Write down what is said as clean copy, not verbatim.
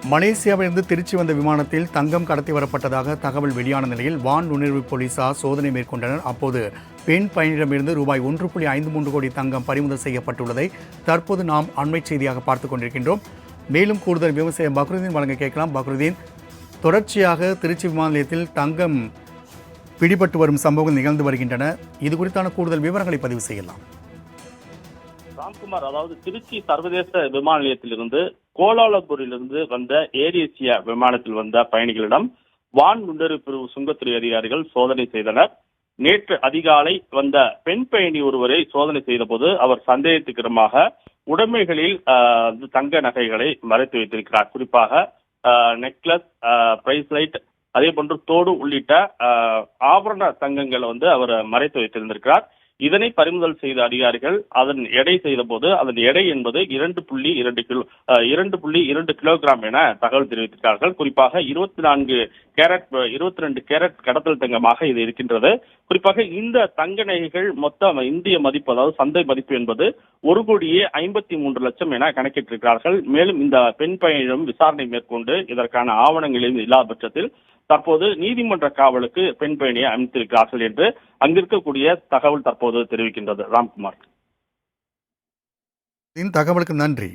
மலேசியாவிலிருந்து திருச்சி வந்த விமானத்தில் தங்கம் கடத்தி வரப்பட்டதாக தகவல் வெளியான நிலையில் வான் நுண்ணறிவு போலீசார் சோதனை மேற்கொண்டனர். அப்போது பெண் பயணியிடமிருந்து ரூபாய் 1.53 கோடி தங்கம் பறிமுதல் செய்யப்பட்டுள்ளதை தற்போது நாம் அண்மை செய்தியாக பார்த்துக் கொண்டிருக்கின்றோம். மேலும் கூடுதல் விவசாயம் பக்ருதீன் வழங்க கேட்கலாம். பக்ருதீன், தொடர்ச்சியாக திருச்சி விமான நிலையத்தில் தங்கம் பிடிபட்டு வரும் சம்பவங்கள் நிகழ்ந்து வருகின்றன. இது குறித்தான கூடுதல் விவரங்களை பதிவு செய்யலாம். ராம்குமார், அதாவது திருச்சி சர்வதேச விமான நிலையத்திலிருந்து கோலாலம்பூரிலிருந்து வந்த ஏர் ஏசியா விமானத்தில் வந்த பயணிகளிடம் வான் நுண்ணறிவு பிரிவு சுங்கத்துறை அதிகாரிகள் சோதனை செய்தனர். நேற்று அதிகாலை வந்த பெண் பயணி ஒருவரை சோதனை செய்த போது அவர் சந்தேகத்துக்கிடமாக உடைமைகளில் தங்க நகைகளை மறைத்து வைத்திருக்கிறார். குறிப்பாக நெக்லஸ், பிரைஸ்லைட், அதே போன்று தோடு உள்ளிட்ட ஆபரண தங்கங்களை அவர் மறைத்து வைத்திருந்திருக்கிறார். இதனை பறிமுதல் செய்த அதிகாரிகள் அதன் எடை செய்த போது அதன் எடை என்பது 2.2 கிலோகிராம் என தகவல் தெரிவித்திருக்கிறார்கள். குறிப்பாக 22 கேரட் கடத்தல் தங்கமாக இது இருக்கின்றது. குறிப்பாக இந்த தங்க நகைகள் மொத்த இந்திய மதிப்பு, அதாவது சந்தை மதிப்பு என்பது 1,53,00,000 என கணக்கிட்டிருக்கிறார்கள். மேலும் இந்த பெண் பயணியிடம் விசாரணை மேற்கொண்டு இதற்கான ஆவணங்களும் இல்லாத பட்சத்தில் தற்போது நீதிமன்ற காவலுக்கு பெண் பயணியை அனுப்பித்திருக்கிறார்கள் என்று அங்கிருக்கக்கூடிய தகவல் தற்போது தெரிவிக்கின்றது. ராம்குமார், தகவலுக்கு நன்றி.